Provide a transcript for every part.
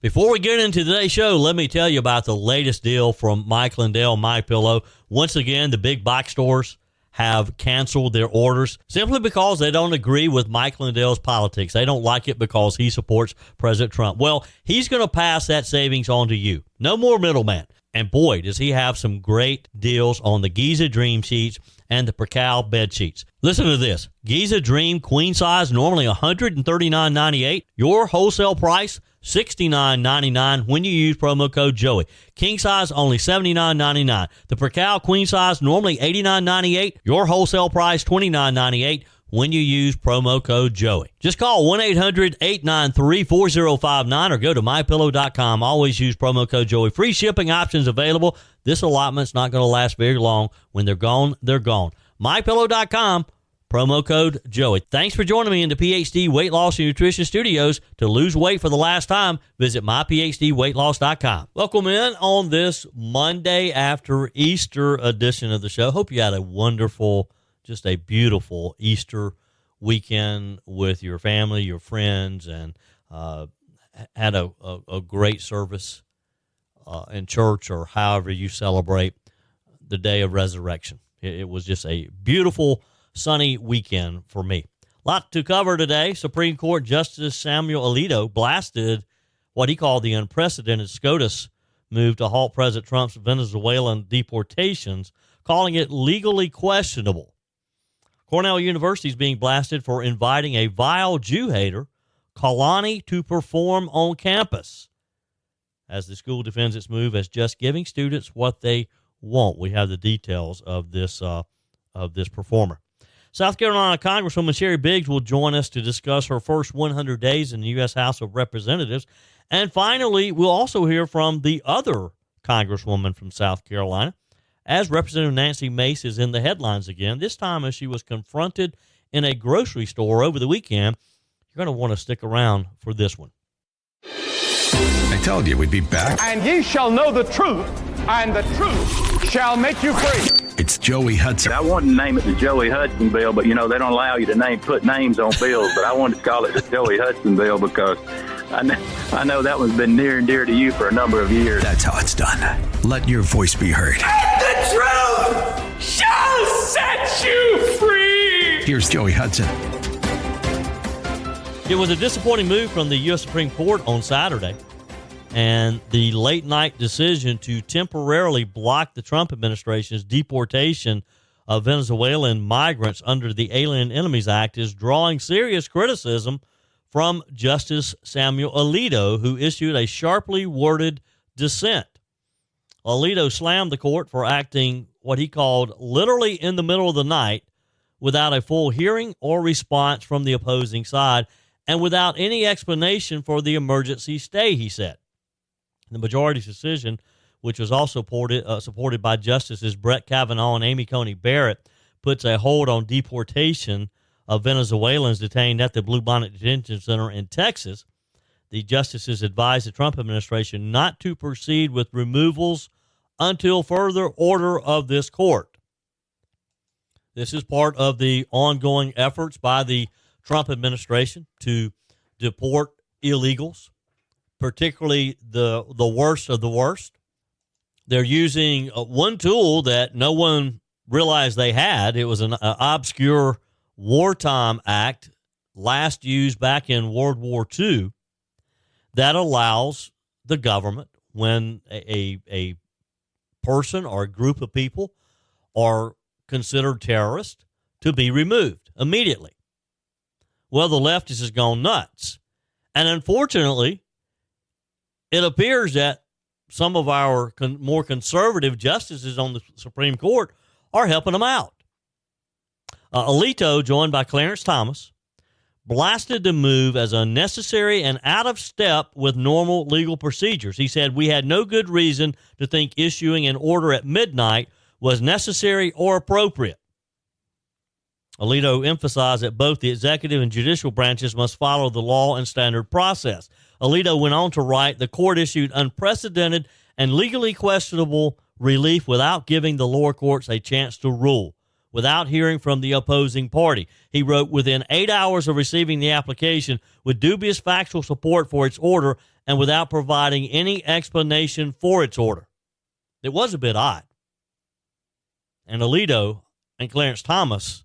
Before we get into today's show, let me tell you about the latest deal from Mike Lindell, MyPillow. Once again, the big box stores have canceled their orders simply because they don't agree with Mike Lindell's politics. They don't like it because he supports President Trump. Well, he's going to pass that savings on to you. No more middleman. And boy, does he have some great deals on the Giza Dream sheets and the Percal bed sheets. Listen to this. Giza Dream queen size, normally $139.98. Your wholesale price, $69.99 when you use promo code Joey. King size, only $79.99. The Percal queen size, normally $89.98. Your wholesale price, $29.98 when you use promo code Joey. Just call 1-800-893-4059 or go to MyPillow.com. Always use promo code Joey. Free shipping options available. This allotment's not going to last very long. When they're gone, they're gone. MyPillow.com, promo code Joey. Thanks for joining me in the PhD Weight Loss and Nutrition Studios. To lose weight for the last time, visit myphdweightloss.com. Welcome in on this Monday after Easter edition of the show. Hope you had a wonderful, just a beautiful Easter weekend with your family, your friends, and had a great service in church or however you celebrate the day of resurrection. It was just a beautiful, sunny weekend for me. Lot to cover today. Supreme Court Justice Samuel Alito blasted what he called the unprecedented SCOTUS move to halt President Trump's Venezuelan deportations, calling it legally questionable. Cornell University is being blasted for inviting a vile Jew-hater, Kehlani, to perform on campus, as the school defends its move as just giving students what they want. We have the details of this performer. South Carolina Congresswoman Sheri Biggs will join us to discuss her first 100 days in the U.S. House of Representatives. And finally, we'll also hear from the other Congresswoman from South Carolina, as Representative Nancy Mace is in the headlines again, this time as she was confronted in a grocery store over the weekend. You're going to want to stick around for this one. I told you we'd be back. And ye shall know the truth, and the truth shall make you free. It's Joey Hudson. I wanted to name it the Joey Hudson bill, but, they don't allow you to put names on bills. But I wanted to call it the Joey Hudson bill because I know that one's been near and dear to you for a number of years. That's how it's done. Let your voice be heard. And the truth shall set you free. Here's Joey Hudson. It was a disappointing move from the U.S. Supreme Court on Saturday, and the late-night decision to temporarily block the Trump administration's deportation of Venezuelan migrants under the Alien Enemies Act is drawing serious criticism from Justice Samuel Alito, who issued a sharply worded dissent. Alito slammed the court for acting what he called literally in the middle of the night without a full hearing or response from the opposing side and without any explanation for the emergency stay, he said. The majority's decision, which was also supported by Justices Brett Kavanaugh and Amy Coney Barrett, puts a hold on deportation of Venezuelans detained at the Bluebonnet Detention Center in Texas. The justices advised the Trump administration not to proceed with removals until further order of this court. This is part of the ongoing efforts by the Trump administration to deport illegals, particularly the worst of the worst. They're using one tool that no one realized they had. It was an obscure wartime act last used back in World War II that allows the government, when a person or a group of people are considered terrorists, to be removed immediately. Well, the leftists has gone nuts. And unfortunately, it appears that some of our more conservative justices on the Supreme Court are helping them out. Alito, joined by Clarence Thomas, blasted the move as unnecessary and out of step with normal legal procedures. He said, "We had no good reason to think issuing an order at midnight was necessary or appropriate." Alito emphasized that both the executive and judicial branches must follow the law and standard process. Alito went on to write, "The court issued unprecedented and legally questionable relief without giving the lower courts a chance to rule, without hearing from the opposing party." He wrote, "Within 8 hours of receiving the application with dubious factual support for its order and without providing any explanation for its order. It was a bit odd. And Alito and Clarence Thomas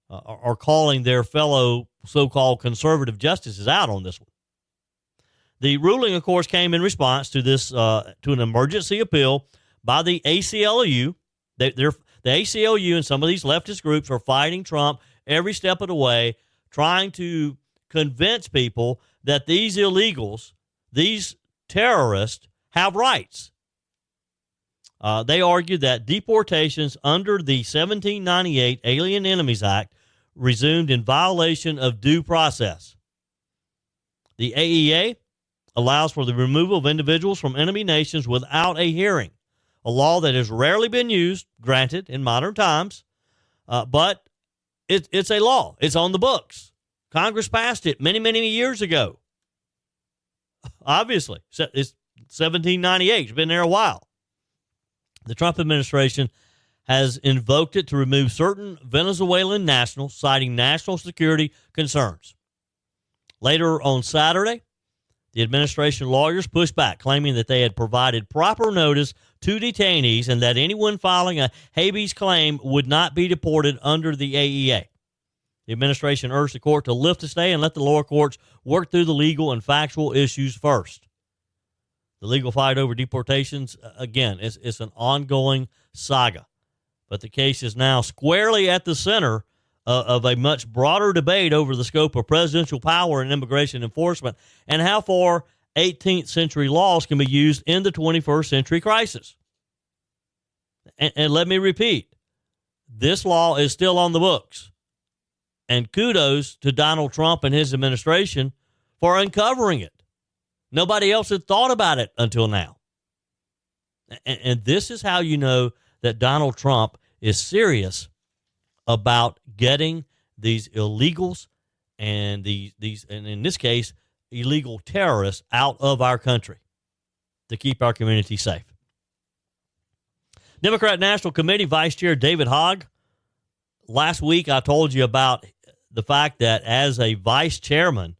are calling their fellow so-called conservative justices out on this one. The ruling, of course, came in response to this to an emergency appeal by the ACLU. The ACLU and some of these leftist groups are fighting Trump every step of the way, trying to convince people that these illegals, these terrorists, have rights. They argue that deportations under the 1798 Alien Enemies Act resumed in violation of due process. The AEA allows for the removal of individuals from enemy nations without a hearing, a law that has rarely been used, granted, in modern times, but it's a law. It's on the books. Congress passed it many, many years ago. Obviously, it's 1798. It's been there a while. The Trump administration has invoked it to remove certain Venezuelan nationals, citing national security concerns. Later on Saturday, the administration lawyers pushed back, claiming that they had provided proper notice to detainees and that anyone filing a habeas claim would not be deported under the AEA. The administration urged the court to lift the stay and let the lower courts work through the legal and factual issues first. The legal fight over deportations, again, it's an ongoing saga. But the case is now squarely at the center of a much broader debate over the scope of presidential power and immigration enforcement and how far 18th century laws can be used in the 21st century crisis. And let me repeat, this law is still on the books. And kudos to Donald Trump and his administration for uncovering it. Nobody else had thought about it until now. And this is how you know that Donald Trump is serious about getting these illegals and these and in this case, illegal terrorists out of our country to keep our community safe. Democrat National Committee Vice Chair David Hogg, last week I told you about the fact that as a vice chairman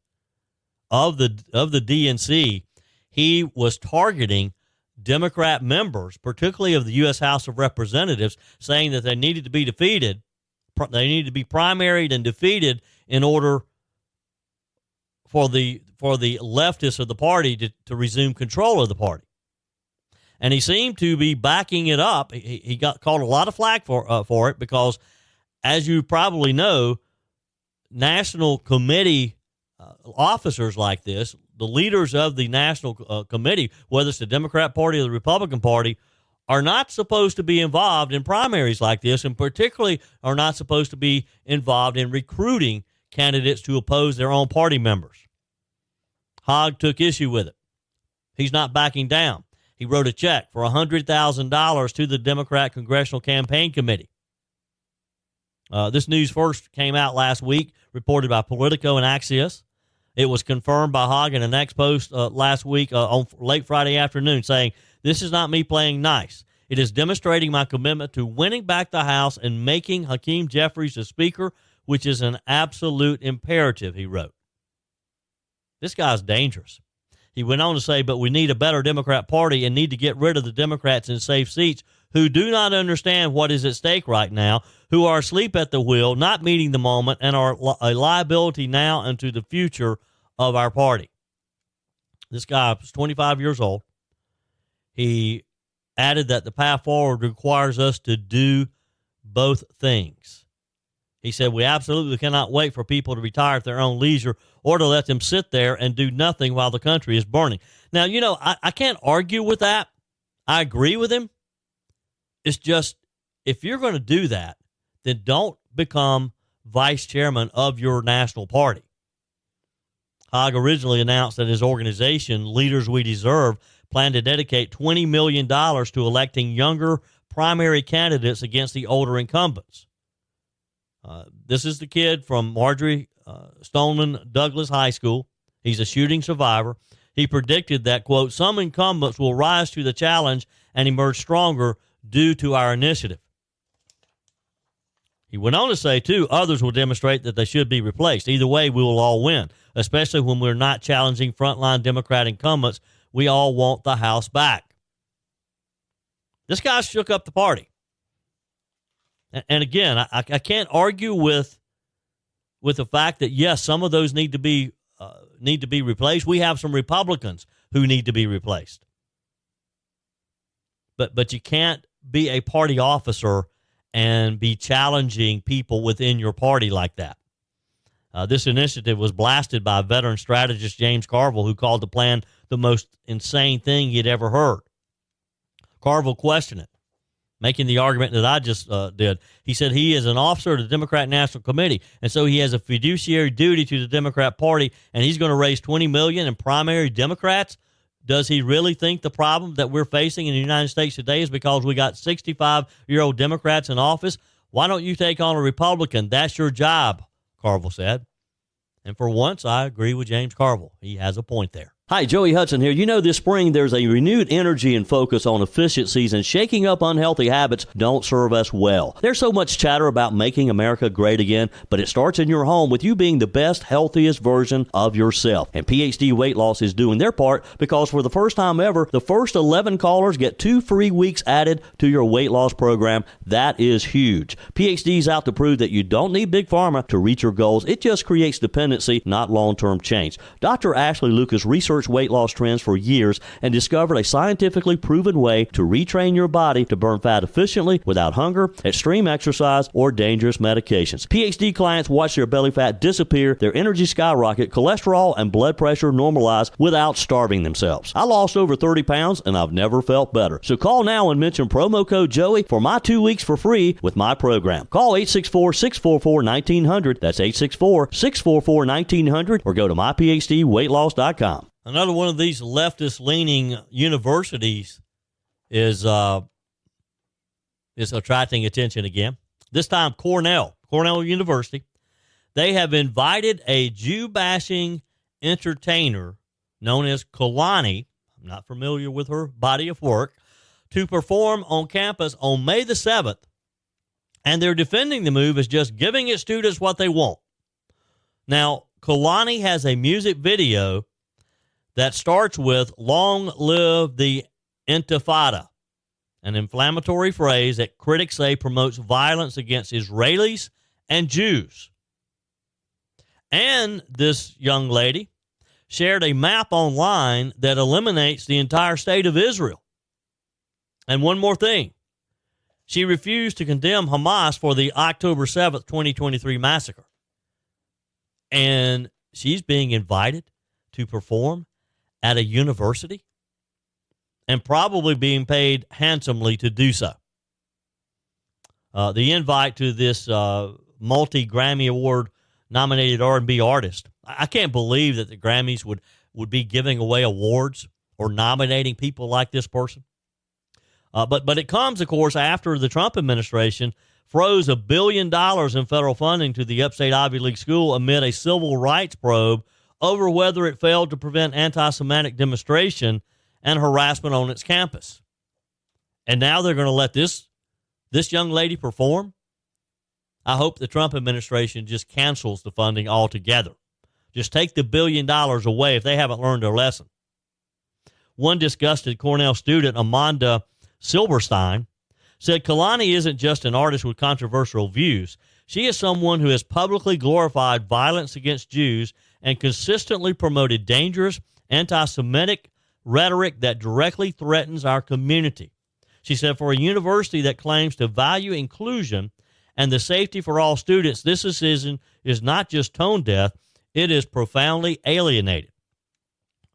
of the DNC, he was targeting Democrat members, particularly of the U.S. House of Representatives, saying that they needed to be defeated. They needed to be primaried and defeated in order for the leftists of the party to resume control of the party. And he seemed to be backing it up. He got called a lot of flack for it because, as you probably know, National Committee officers like this, the leaders of the National Committee, whether it's the Democrat Party or the Republican Party, are not supposed to be involved in primaries like this, and particularly are not supposed to be involved in recruiting candidates to oppose their own party members. Hogg took issue with it. He's not backing down. He wrote a check for $100,000 to the Democrat Congressional Campaign Committee. This news first came out last week, reported by Politico and Axios. It was confirmed by Hogg in an X post last week on late Friday afternoon, saying, "This is not me playing nice. It is demonstrating my commitment to winning back the House and making Hakeem Jeffries the Speaker, which is an absolute imperative," he wrote. This guy's dangerous. He went on to say, "But we need a better Democrat Party and need to get rid of the Democrats in safe seats who do not understand what is at stake right now, who are asleep at the wheel, not meeting the moment, and are a liability now and to the future of our party." This guy was 25 years old. He added that the path forward requires us to do both things. He said, "We absolutely cannot wait for people to retire at their own leisure or to let them sit there and do nothing while the country is burning." Now, you know, I can't argue with that. I agree with him. It's just, if you're going to do that, then don't become vice chairman of your national party. Hogg originally announced that his organization, Leaders We Deserve, planned to dedicate $20 million to electing younger primary candidates against the older incumbents. This is the kid from Marjorie Stoneman Douglas High School. He's a shooting survivor. He predicted that, quote, "some incumbents will rise to the challenge and emerge stronger due to our initiative." He went on to say, too, others will demonstrate that they should be replaced. Either way, we will all win. especially when we're not challenging frontline Democrat incumbents. We all want the House back. This guy shook up the party. And again, I can't argue with the fact that, yes, some of those need to be replaced. We have some Republicans who need to be replaced. But you can't be a party officer and be challenging people within your party like that. This initiative was blasted by veteran strategist James Carville, who called the plan the most insane thing he'd ever heard. Carville questioned it, making the argument that I just did. He said he is an officer of the Democrat National Committee, and so he has a fiduciary duty to the Democrat Party, and he's going to raise $20 million in primary Democrats. Does he really think the problem that we're facing in the United States today is because we got 65-year-old Democrats in office? Why don't you take on a Republican? That's your job, Carville said. And for once, I agree with James Carville. He has a point there. Hi, Joey Hudson here. You know, this spring there's a renewed energy and focus on efficiencies, and shaking up unhealthy habits don't serve us well. There's so much chatter about making America great again, but it starts in your home with you being the best, healthiest version of yourself. And PhD Weight Loss is doing their part, because for the first time ever, the first 11 callers get 2 free weeks added to your weight loss program. That is huge. PhD's out to prove that you don't need Big Pharma to reach your goals. It just creates dependency, not long-term change. Dr. Ashley Lucas researched weight loss trends for years and discovered a scientifically proven way to retrain your body to burn fat efficiently without hunger, extreme exercise, or dangerous medications. PhD clients watch their belly fat disappear, their energy skyrocket, cholesterol and blood pressure normalize without starving themselves. I lost over 30 pounds and I've never felt better. So call now and mention promo code Joey for my 2 weeks for free with my program. Call 864-644-1900. That's 864-644-1900, or go to myphdweightloss.com. Another one of these leftist-leaning universities is attracting attention again. This time, Cornell University. They have invited a Jew-bashing entertainer known as Kehlani, I'm not familiar with her body of work, to perform on campus on May the 7th. And they're defending the move as just giving its students what they want. Now, Kehlani has a music video that starts with "Long live the Intifada," an inflammatory phrase that critics say promotes violence against Israelis and Jews. And this young lady shared a map online that eliminates the entire state of Israel. And one more thing. She refused to condemn Hamas for the October 7th, 2023 massacre. And she's being invited to perform at a university and probably being paid handsomely to do so. The invite to this multi-Grammy Award nominated R&B artist, I can't believe that the Grammys would be giving away awards or nominating people like this person. But it comes, of course, after the Trump administration froze $1 billion in federal funding to the upstate Ivy League school amid a civil rights probe over whether it failed to prevent anti-Semitic demonstration and harassment on its campus. And now they're going to let this young lady perform? I hope the Trump administration just cancels the funding altogether. Just take the $1 billion away if they haven't learned their lesson. One disgusted Cornell student, Amanda Silberstein, said Kehlani isn't just an artist with controversial views. She is someone who has publicly glorified violence against Jews and consistently promoted dangerous anti-Semitic rhetoric that directly threatens our community. She said, for a university that claims to value inclusion and the safety for all students, this decision is not just tone deaf, it is profoundly alienated.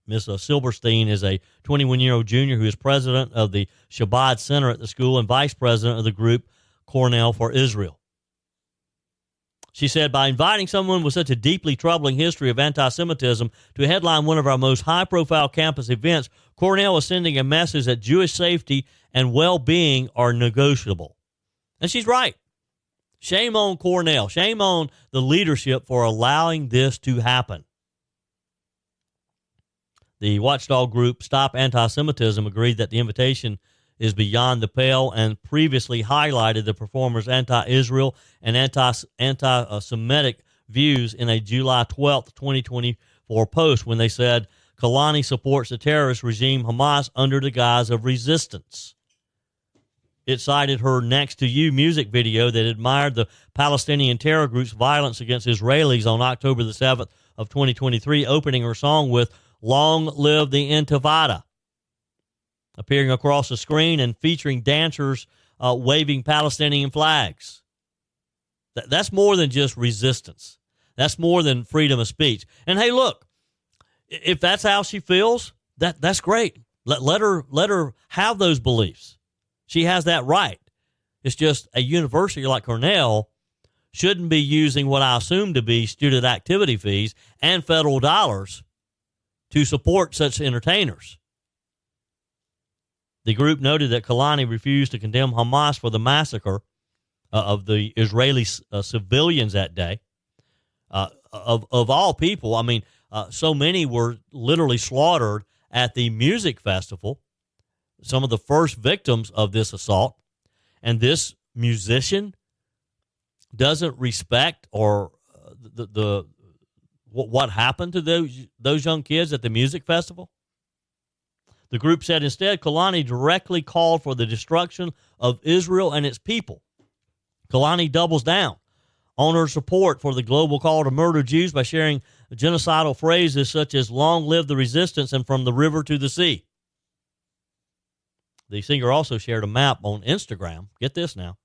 Ms. Silberstein is a 21-year-old junior who is president of the Chabad Center at the school and vice president of the group Cornell for Israel. She said, by inviting someone with such a deeply troubling history of anti-Semitism to headline one of our most high-profile campus events, Cornell is sending a message that Jewish safety and well-being are negotiable. And she's right. Shame on Cornell. Shame on the leadership for allowing this to happen. The watchdog group Stop Anti-Semitism agreed that the invitation is beyond the pale and previously highlighted the performer's anti-Israel and anti-Semitic views in a July 12th, 2020 for a post when they said Kehlani supports the terrorist regime Hamas under the guise of resistance. It cited her Next to You music video that admired the Palestinian terror group's violence against Israelis on October the 7th of 2023, opening her song with Long Live the Intifada, appearing across the screen and featuring dancers waving Palestinian flags. That's more than just resistance. That's more than freedom of speech. And hey, look, if that's how she feels, that's great. Let her have those beliefs. She has that right. It's just a university like Cornell shouldn't be using what I assume to be student activity fees and federal dollars to support such entertainers. The group noted that Kehlani refused to condemn Hamas for the massacre of the Israeli civilians that day. Of all people, I mean, so many were literally slaughtered at the music festival, some of the first victims of this assault. And this musician doesn't respect or what happened to those young kids at the music festival. The group said instead, Kehlani directly called for the destruction of Israel and its people. Kehlani doubles down on her support for the global call to murder Jews by sharing genocidal phrases such as "Long live the resistance" and "From the river to the sea." The singer also shared a map on Instagram. Get this now.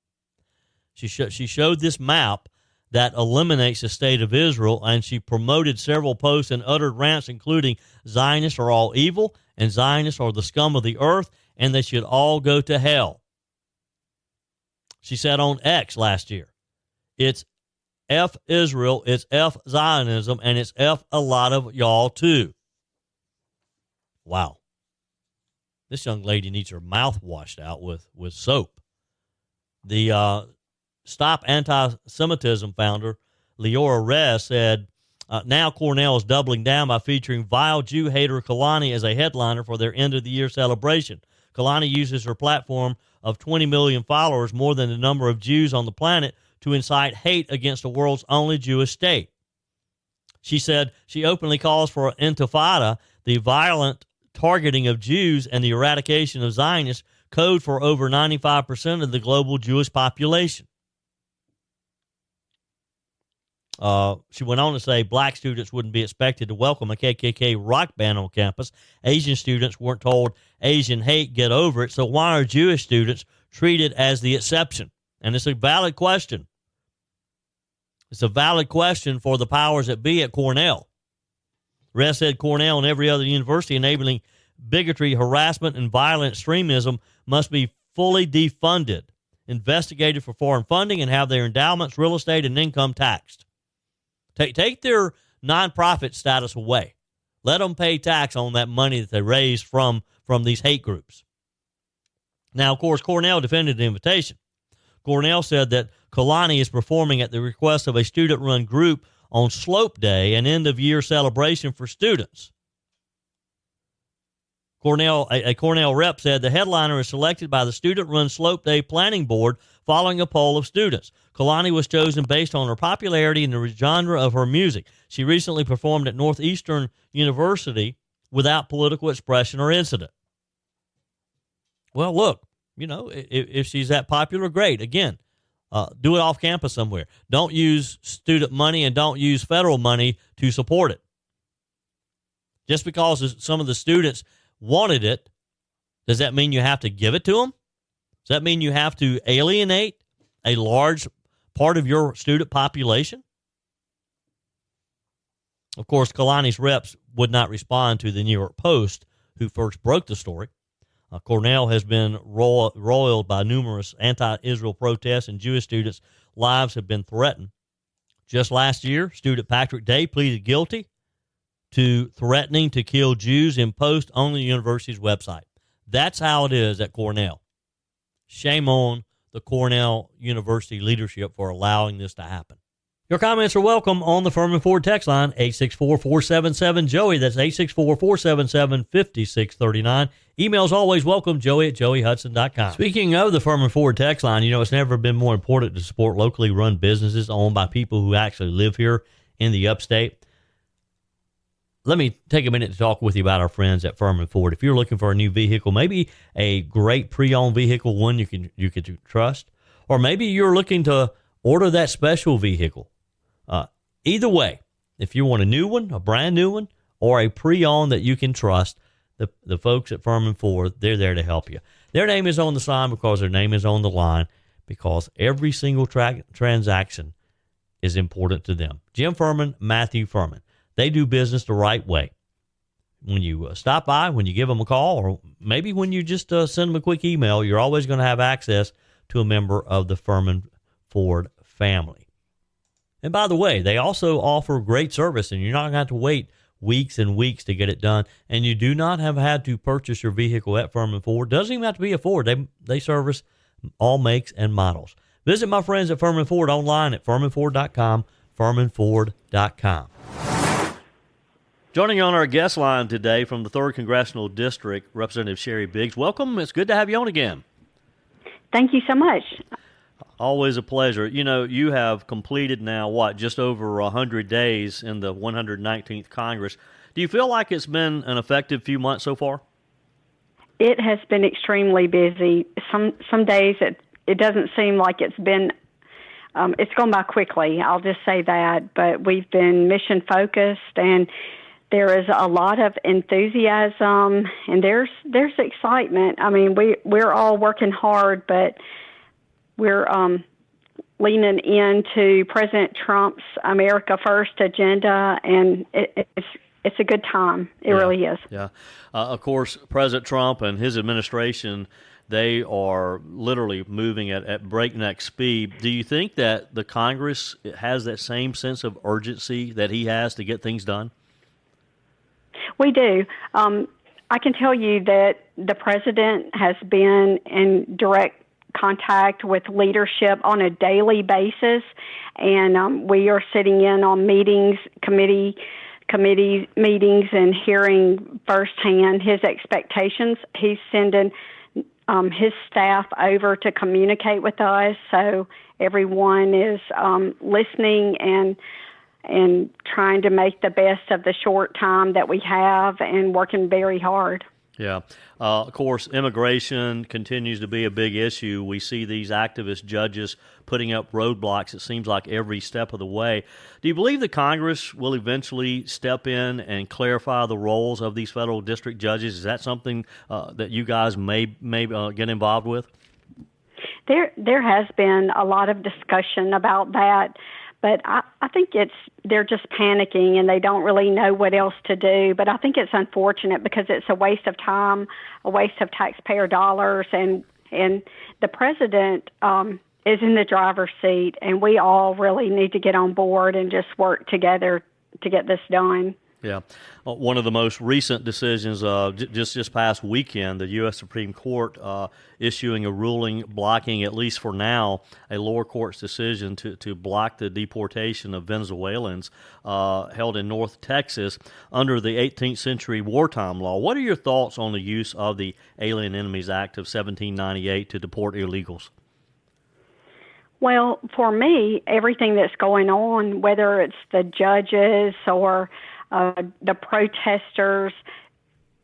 She showed this map that eliminates the state of Israel, and she promoted several posts and uttered rants including Zionists are all evil and Zionists are the scum of the earth and they should all go to hell. She said on X last year, it's F Israel, it's F Zionism, and it's F a lot of y'all too. Wow. This young lady needs her mouth washed out with soap. The Stop Anti-Semitism founder, Leora Rez, said, now Cornell is doubling down by featuring vile Jew-hater Kehlani as a headliner for their end-of-the-year celebration. Kehlani uses her platform of 20 million followers, more than the number of Jews on the planet, to incite hate against the world's only Jewish state. She said she openly calls for an intifada, the violent targeting of Jews and the eradication of Zionists, code for over 95% of the global Jewish population. She went on to say black students wouldn't be expected to welcome a KKK rock band on campus. Asian students weren't told Asian hate, get over it. So why are Jewish students treated as the exception? And it's a valid question. It's a valid question for the powers that be at Cornell. Rest said Cornell and every other university enabling bigotry, harassment, and violent extremism must be fully defunded, investigated for foreign funding, and have their endowments, real estate, and income taxed. Take their nonprofit status away. Let them pay tax on that money that they raise from these hate groups. Now, of course, Cornell defended the invitation. Cornell said that Kehlani is performing at the request of a student-run group on Slope Day, an end-of-year celebration for students. A Cornell rep said the headliner is selected by the student-run Slope Day Planning Board following a poll of students. Kehlani was chosen based on her popularity and the genre of her music. She recently performed at Northeastern University without political expression or incident. Well, look, if she's that popular, great. Again, do it off campus somewhere. Don't use student money and don't use federal money to support it. Just because some of the students wanted it, does that mean you have to give it to them? Does that mean you have to alienate a large part of your student population? Of course, Kehlani's reps would not respond to the New York Post, who first broke the story. Cornell has been roiled by numerous anti-Israel protests, and Jewish students' lives have been threatened. Just last year, student Patrick Day pleaded guilty to threatening to kill Jews in post on the university's website. That's how it is at Cornell. Shame on the Cornell University leadership for allowing this to happen. Your comments are welcome on the Firmin Ford text line, 864-477-JOEY. That's 864-477-5639. Emails always welcome, joey@joeyhudson.com. Speaking of the Firmin Ford text line, it's never been more important to support locally run businesses owned by people who actually live here in the upstate. let me take a minute to talk with you about our friends at Firmin Ford. If you're looking for a new vehicle, maybe a great pre-owned vehicle, one you could trust, or maybe you're looking to order that special vehicle. Either way, if you want a new one, a brand new one, or a pre-owned that you can trust, the folks at Firmin Ford, they're there to help you. Their name is on the sign because their name is on the line, because every single transaction is important to them. Jim Firmin, Matthew Firmin. They do business the right way. When you stop by, when you give them a call, or maybe when you just send them a quick email, you're always going to have access to a member of the Firmin Ford family. And by the way, they also offer great service, and you're not going to have to wait weeks and weeks to get it done. And you do not have had to purchase your vehicle at Firmin Ford. Doesn't even have to be a Ford. They service all makes and models. Visit my friends at Firmin Ford online at firminford.com, firminford.com. Joining on our guest line today from the 3rd Congressional District, Representative Sheri Biggs. Welcome. It's good to have you on again. Thank you so much. Always a pleasure. You know, you have completed now, just over 100 days in the 119th Congress. Do you feel like it's been an effective few months so far? It has been extremely busy. Some days it doesn't seem like it's been, it's gone by quickly, I'll just say that. But we've been mission focused, and there is a lot of enthusiasm, and there's excitement. I mean, we're all working hard, but we're leaning into President Trump's America First agenda, and it's a good time. It really is. Yeah. Of course, President Trump and his administration, they are literally moving at breakneck speed. Do you think that the Congress has that same sense of urgency that he has to get things done? We do. I can tell you that the president has been in direct contact with leadership on a daily basis, and we are sitting in on meetings, committee meetings, and hearing firsthand his expectations. He's sending his staff over to communicate with us, so everyone is listening and trying to make the best of the short time that we have, and working very hard. Yeah. Of course, immigration continues to be a big issue. We see these activist judges putting up roadblocks, it seems like, every step of the way. Do you believe the Congress will eventually step in and clarify the roles of these federal district judges? Is that something that you guys may get involved with? There has been a lot of discussion about that. But I think they're just panicking, and they don't really know what else to do. But I think it's unfortunate because it's a waste of time, a waste of taxpayer dollars, and the president is in the driver's seat, and we all really need to get on board and just work together to get this done. Yeah. One of the most recent decisions, just this past weekend, the U.S. Supreme Court issuing a ruling blocking, at least for now, a lower court's decision to block the deportation of Venezuelans held in North Texas under the 18th century wartime law. What are your thoughts on the use of the Alien Enemies Act of 1798 to deport illegals? Well, for me, everything that's going on, whether it's the judges or the protesters,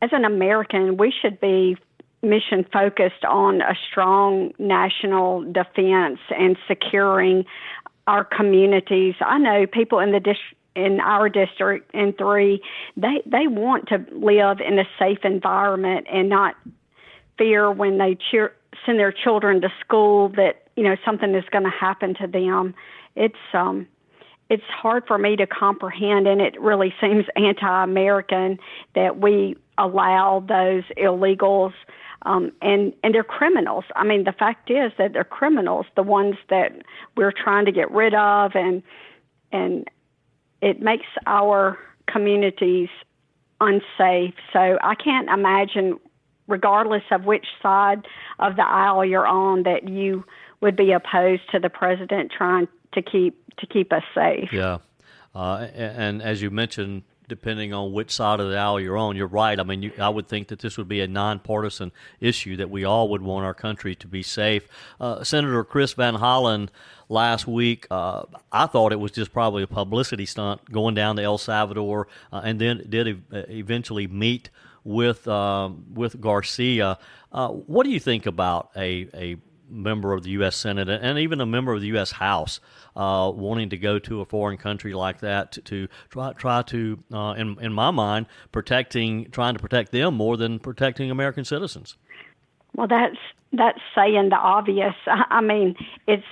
as an American, we should be mission focused on a strong national defense and securing our communities. I know people in our district in 3, they want to live in a safe environment and not fear when they send their children to school that something is going to happen to them. It's hard for me to comprehend, and it really seems anti-American that we allow those illegals, and they're criminals. I mean, the fact is that they're criminals, the ones that we're trying to get rid of, and it makes our communities unsafe. So I can't imagine, regardless of which side of the aisle you're on, that you would be opposed to the president trying to keep us safe. Yeah. And as you mentioned, depending on which side of the aisle you're on. You're right. I mean, I would think that this would be a nonpartisan issue, that we all would want our country to be safe. Senator Chris Van Hollen last week, I thought it was just probably a publicity stunt, going down to El Salvador, and then did eventually meet with Garcia. What do you think about a member of the U.S. Senate and even a member of the U.S. House wanting to go to a foreign country like that to try to, in my mind, trying to protect them more than protecting American citizens? Well, that's saying the obvious. I mean, it's,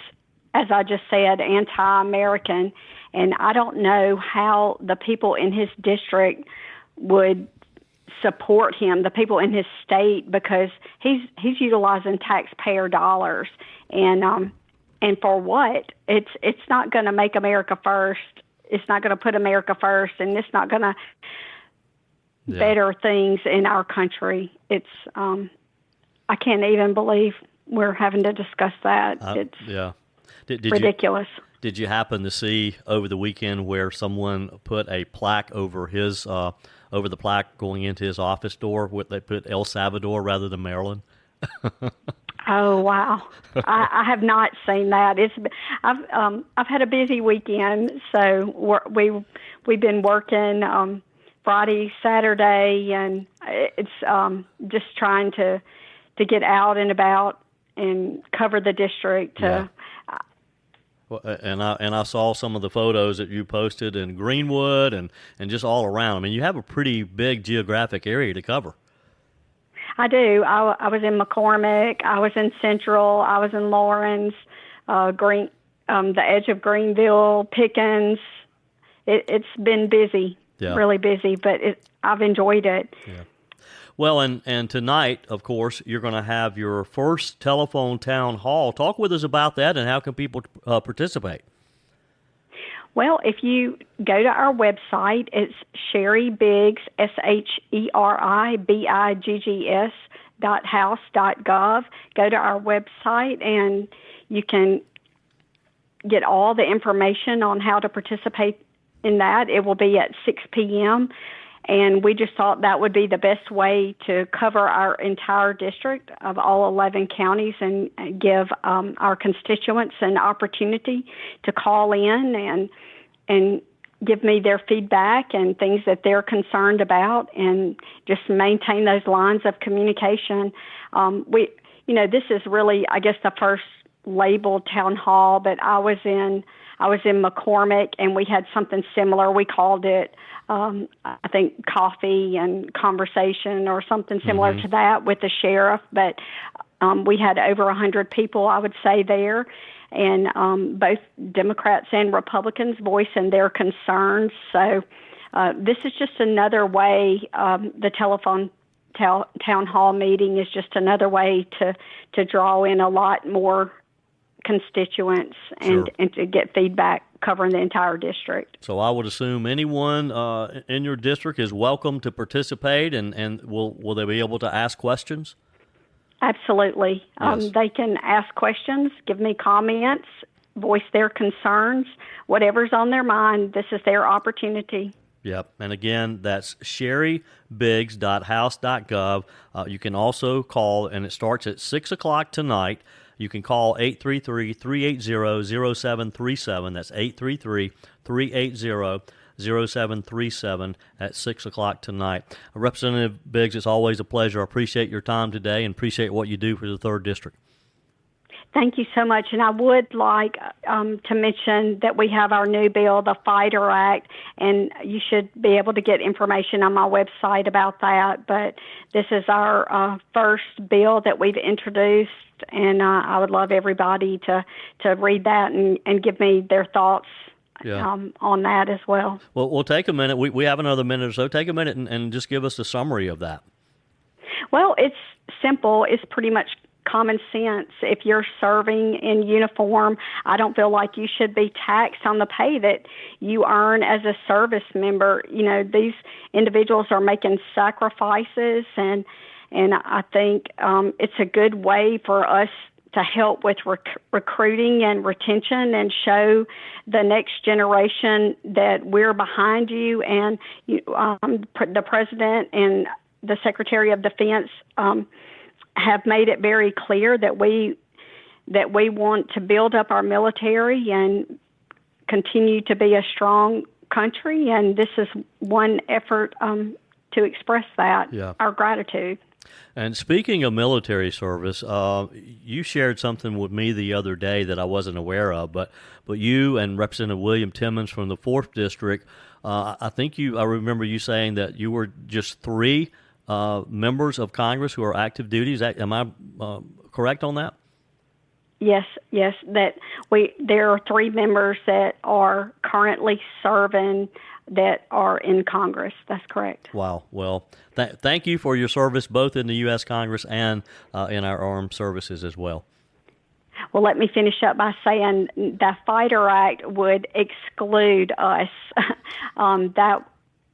as I just said, anti-American, and I don't know how the people in his district would support him, the people in his state, because he's utilizing taxpayer dollars, and for what? It's not going to make America first. It's not going to put America first, and it's not going to better things in our country. It's I can't even believe we're having to discuss that. It's ridiculous. Did you happen to see over the weekend where someone put a plaque over his over the plaque going into his office door? They put El Salvador rather than Maryland. Oh wow! I have not seen that. I've had a busy weekend, so we've been working Friday, Saturday, and it's just trying to get out and about and cover the district. Well, and I saw some of the photos that you posted in Greenwood and just all around. I mean, you have a pretty big geographic area to cover. I do. I was in McCormick. I was in Central. I was in Lawrence, the edge of Greenville, Pickens. It's been busy, really busy, but I've enjoyed it. Yeah. Well, and tonight, of course, you're going to have your first telephone town hall. Talk with us about that, and how can people participate? Well, if you go to our website, it's Sheri Biggs, SHERIBIGGS.house.gov. Go to our website, and you can get all the information on how to participate in that. It will be at 6 p.m., and we just thought that would be the best way to cover our entire district of all 11 counties and give our constituents an opportunity to call in and give me their feedback and things that they're concerned about, and just maintain those lines of communication. This is really, I guess, the first labeled town hall, but I was in McCormick, and we had something similar. We called it, I think, coffee and conversation or something similar to that with the sheriff. But we had over 100 people, I would say, there, and both Democrats and Republicans voicing their concerns. So this is just another way. The telephone town hall meeting is just another way to draw in a lot more constituents and to get feedback covering the entire district. So I would assume anyone in your district is welcome to participate, and will they be able to ask questions? Absolutely. Yes. They can ask questions, give me comments, voice their concerns, whatever's on their mind. This is their opportunity. Yep. And again, that's SheriBiggs.house.gov. You can also call, and it starts at 6 o'clock tonight. You can call 833-380-0737. That's 833-380-0737 at 6 o'clock tonight. Representative Biggs, it's always a pleasure. I appreciate your time today and appreciate what you do for the 3rd District. Thank you so much. And I would like to mention that we have our new bill, the Fighter Act, and you should be able to get information on my website about that. But this is our first bill that we've introduced, and I would love everybody to read that and give me their thoughts on that as well. Well, we'll take a minute. We have another minute or so. Take a minute and just give us a summary of that. Well, it's simple. It's pretty much common sense. If you're serving in uniform, I don't feel like you should be taxed on the pay that you earn as a service member. You know, these individuals are making sacrifices, and I think it's a good way for us help with recruiting and retention and show the next generation that we're behind you. And the President and the Secretary of Defense have made it very clear that we want to build up our military and continue to be a strong country. And this is one effort to express that, our gratitude. And speaking of military service, you shared something with me the other day that I wasn't aware of, but you and Representative William Timmons from the 4th District, I remember you saying that you were just 3 members of Congress who are active duty. Am I correct on that? Yes, that there are 3 members that are currently serving that are in Congress. That's correct. Wow. Well, thank you for your service both in the U.S. Congress and in our armed services as well. Well, let me finish up by saying the Fighter Act would exclude us. That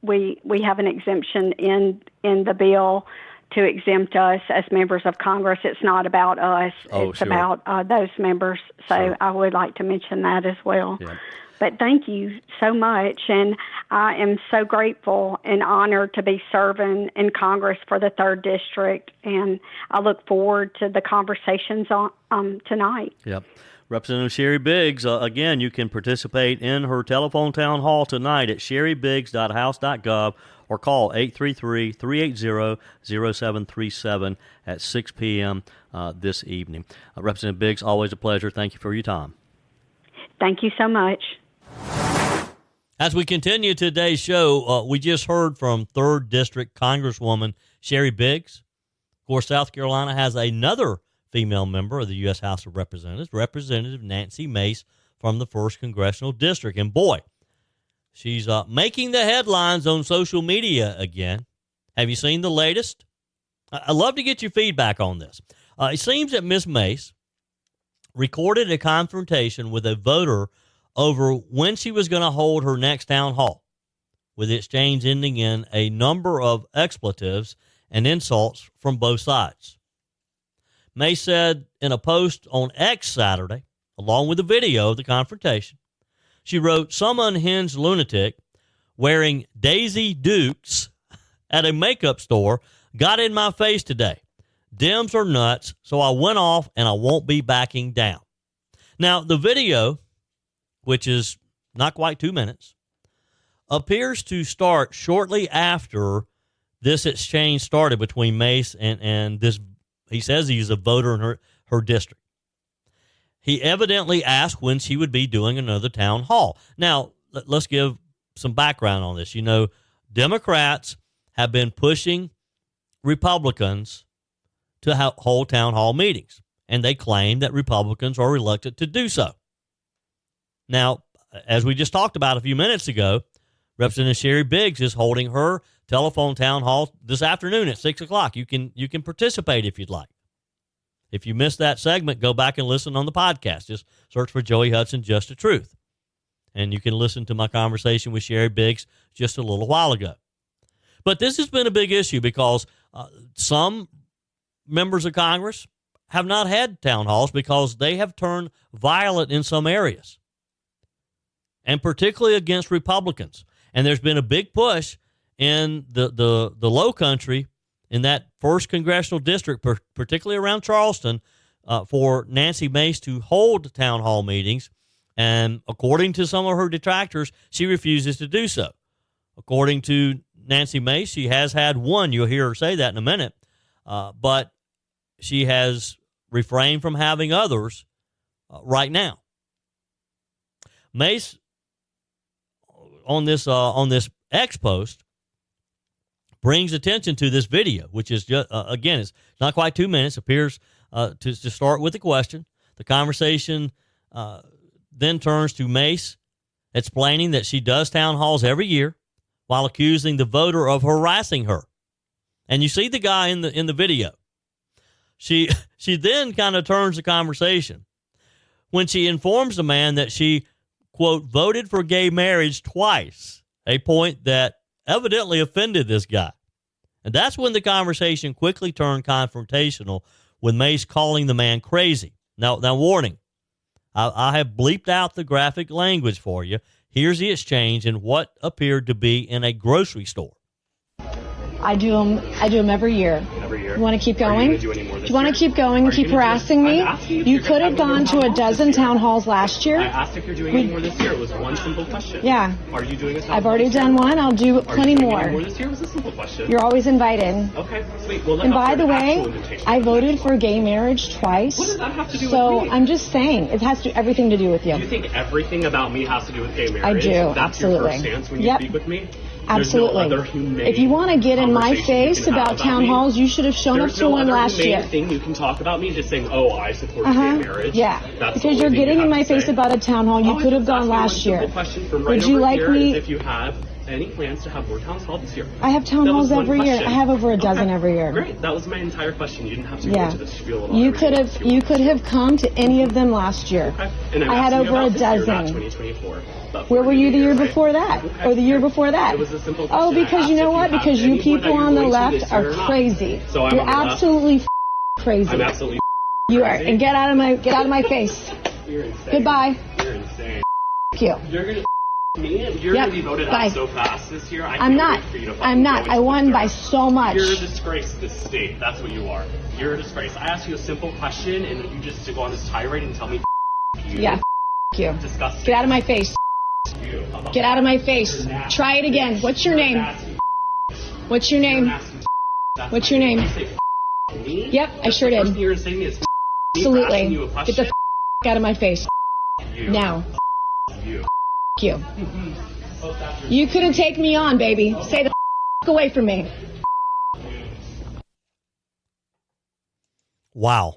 we have an exemption in the bill to exempt us as members of Congress. It's not about us. It's about those members. So I would like to mention that as well. Yeah. But thank you so much, and I am so grateful and honored to be serving in Congress for the 3rd District, and I look forward to the conversations on tonight. Yep. Representative Sheri Biggs, again, you can participate in her telephone town hall tonight at sheribiggs.house.gov or call 833-380-0737 at 6 p.m. This evening. Representative Biggs, always a pleasure. Thank you for your time. Thank you so much. As we continue today's show, we just heard from 3rd District Congresswoman Sheri Biggs. Of course, South Carolina has another female member of the U.S. House of Representatives, Representative Nancy Mace from the 1st Congressional District. And boy, she's making the headlines on social media again. Have you seen the latest? I'd love to get your feedback on this. It seems that Ms. Mace recorded a confrontation with a voter over when she was going to hold her next town hall, with the exchange ending in a number of expletives and insults from both sides. May said in a post on X Saturday, along with a video of the confrontation, she wrote, "Some unhinged lunatic wearing Daisy Dukes at a makeup store got in my face today. Dems are nuts, so I went off and I won't be backing down." Now, the video, which is not quite 2 minutes, appears to start shortly after this exchange started between Mace and this, he says he's a voter in her district. He evidently asked when she would be doing another town hall. Now, let's give some background on this. You know, Democrats have been pushing Republicans to hold town hall meetings, and they claim that Republicans are reluctant to do so. Now, as we just talked about a few minutes ago, Representative Sheri Biggs is holding her telephone town hall this afternoon at 6 o'clock. You can participate if you'd like. If you missed that segment, go back and listen on the podcast. Just search for Joey Hudson, Just the Truth. And you can listen to my conversation with Sheri Biggs just a little while ago. But this has been a big issue because some members of Congress have not had town halls because they have turned violent in some areas, and particularly against Republicans. And there's been a big push in the low country in that 1st Congressional District, particularly around Charleston, for Nancy Mace to hold town hall meetings. And according to some of her detractors, she refuses to do so. According to Nancy Mace, she has had one. You'll hear her say that in a minute. But she has refrained from having others right now. Mace, on this X post, brings attention to this video, which is just, again, it's not quite 2 minutes. Appears to start with a question. The conversation then turns to Mace explaining that she does town halls every year while accusing the voter of harassing her. And you see the guy in the video. She then kind of turns the conversation when she informs the man that she, quote, voted for gay marriage twice, a point that evidently offended this guy. And that's when the conversation quickly turned confrontational, with Mace calling the man crazy. Now warning. I have bleeped out the graphic language for you. Here's the exchange in what appeared to be in a grocery store. I do them every year. Every year. You want to keep going? Do you want to keep going and keep harassing me? You could have gone to a dozen town halls last year. I asked if you're doing any more this year. It was one simple question. Yeah. Are you doing a town I've hall already this year? done one. I'll do plenty Any more. more this year? It was a simple question. You're always invited. Okay, sweet. Well, And by the way, I voted for gay marriage twice. What does that have to do with So me? I'm just saying, it has everything to do with Do you you. think everything about me has to do with gay marriage? I do, That's absolutely. your first stance when you Yep. speak with me? Absolutely. There's no other humane If you want to get in my conversation you face can have about town me? halls, you should have shown up There's to no one other last humane year. thing you can talk about me just saying, oh, I support gay marriage. Yeah, That's the because only you're thing you getting in have my to face say. about a town hall. You Oh, could I have just gone asked last you year. one simple question from right Would you over like here me? is if you have any plans to have more town halls this year. I have town That halls was one every year. question. I have over a dozen Okay. every year. Great. That was my entire question. You didn't have to go Yeah. into the spiel about You everything could else have you could have come to any of them last year. Okay. And I'm I had asking you over a about this year, not dozen. 2024. But Where for were you the year right? before that? Okay. Or the year before that? It was a simple Oh, question. I because asked you know if what? have Because you any more people that you're on the going to left this year are or not. crazy. So I'm You're on the left. absolutely crazy. I'm absolutely You are. crazy. And get out of my face. You're insane. Goodbye. You're insane. Thank you. You're gonna me and you're Yep. gonna be voted Bye. out so fast this year. I I'm can't not. wait for you to I'm not. go I into won the by dirt. so much. You're a disgrace to this state. That's what you are. You're a disgrace. I asked you a simple question and you just to go on this tirade and tell me you. Yeah. You. Disgusting. Get out of my face. You. Get out of my face. You're nasty. Try it again. What's your You're name? nasty. What's your You're name? nasty. That's What's my your name? You say me? Yep, I That's sure the did. First thing you're saying is me for Absolutely. asking you a Get question. the out of my face. You. Now. You. You. You couldn't take me on, baby. Say the away from me. Wow.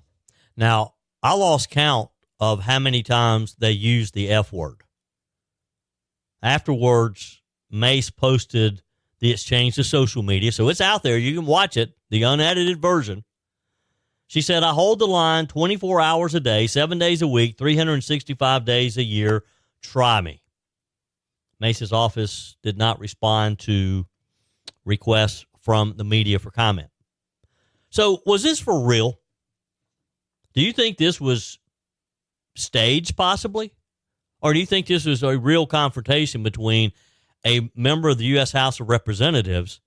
Now, I lost count of how many times they used the F word. Afterwards, Mace posted the exchange to social media, so it's out there. You can watch it, the unedited version. She said, I hold the line 24 hours a day, 7 days a week, 365 days a year. Try me. Mace's office did not respond to requests from the media for comment. So was this for real? Do you think this was staged possibly? Or do you think this was a real confrontation between a member of the U.S. House of Representatives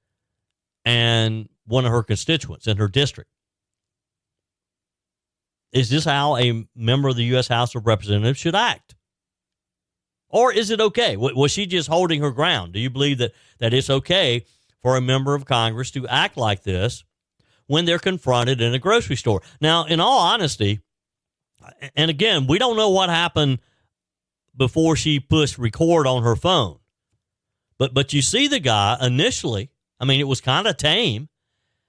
and one of her constituents in her district? Is this how a member of the U.S. House of Representatives should act? Or is it okay? Was she just holding her ground? Do you believe that it's okay for a member of Congress to act like this when they're confronted in a grocery store? Now, in all honesty, and again, we don't know what happened before she pushed record on her phone. But you see the guy initially, I mean, it was kind of tame,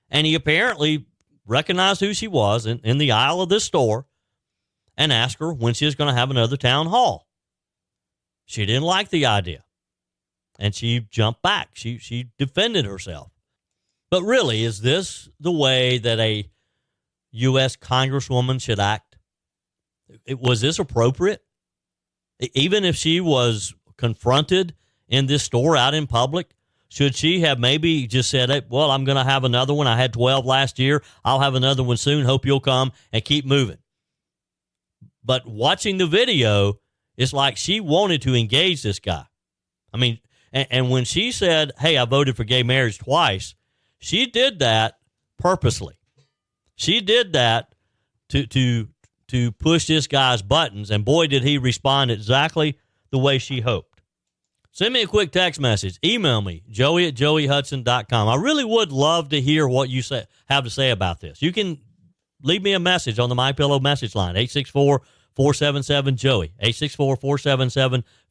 and he apparently recognized who she was in the aisle of this store and asked her when she was going to have another town hall. She didn't like the idea, and she jumped back. She defended herself. But really, is this the way that a U.S. Congresswoman should act? Was this appropriate? Even if she was confronted in this store out in public, should she have maybe just said, hey, well, I'm going to have another one. I had 12 last year. I'll have another one soon. Hope you'll come, and keep moving. But watching the video, it's like she wanted to engage this guy. I mean, and when she said, hey, I voted for gay marriage twice, she did that purposely. She did that to push this guy's buttons, and boy, did he respond exactly the way she hoped. Send me a quick text message. Email me, joey@joeyhudson.com. I really would love to hear what you have to say about this. You can leave me a message on the MyPillow message line, 864-477-JOEY,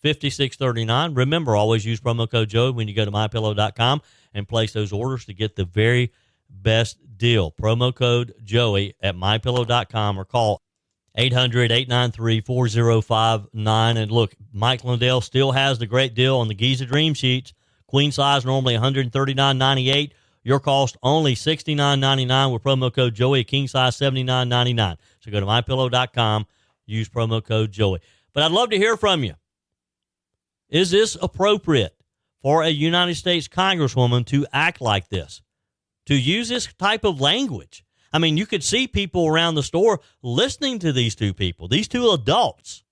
864-477-5639. Remember, always use promo code Joey when you go to MyPillow.com and place those orders to get the very best deal. Promo code Joey at MyPillow.com or call 800-893-4059. And look, Mike Lindell still has the great deal on the Giza Dream Sheets. Queen size normally $139.98. Your cost only $69.99 with promo code Joey. King size $79.99. So go to MyPillow.com, use promo code Joey. But I'd love to hear from you. Is this appropriate for a United States Congresswoman to act like this? To use this type of language? I mean, you could see people around the store listening to these two people, these two adults.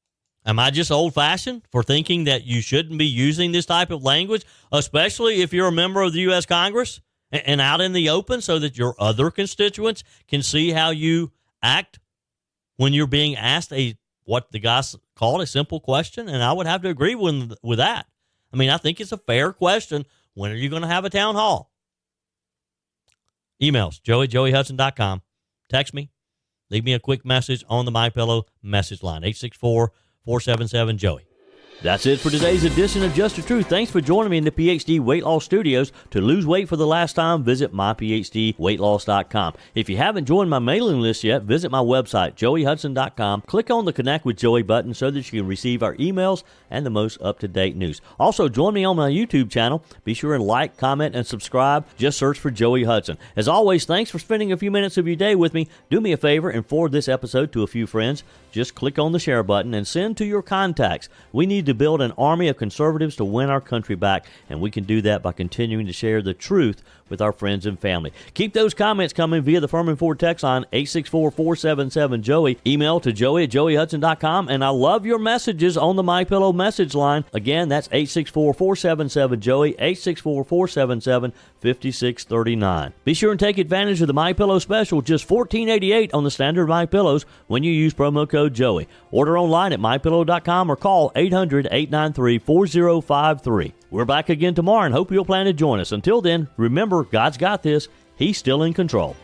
Am I just old-fashioned for thinking that you shouldn't be using this type of language, especially if you're a member of the U.S. Congress and out in the open so that your other constituents can see how you act when you're being asked what the guys called a simple question? And I would have to agree with that. I mean, I think it's a fair question. When are you going to have a town hall? Emails, joey@joeyhudson.com. Text me. Leave me a quick message on the MyPillow message line, 864-477-JOEY. That's it for today's edition of Just the Truth. Thanks for joining me in the PhD Weight Loss Studios. To lose weight for the last time, visit myphdweightloss.com. If you haven't joined my mailing list yet, visit my website, joeyhudson.com. Click on the Connect with Joey button so that you can receive our emails and the most up-to-date news. Also, join me on my YouTube channel. Be sure and like, comment, and subscribe. Just search for Joey Hudson. As always, thanks for spending a few minutes of your day with me. Do me a favor and forward this episode to a few friends. Just click on the share button and send to your contacts. We need to build an army of conservatives to win our country back, and we can do that by continuing to share the truth with our friends and family. Keep those comments coming via the Firmin Ford text line, 864-477-JOEY. Email to joey@joeyhudson.com, and I love your messages on the MyPillow message line. Again, that's 864-477-JOEY, 864-477-5639. Be sure and take advantage of the MyPillow special, just $14.88 on the standard MyPillows when you use promo code Joey. Order online at mypillow.com or call 800-893-4053. We're back again tomorrow and hope you'll plan to join us. Until then, remember, God's got this. He's still in control.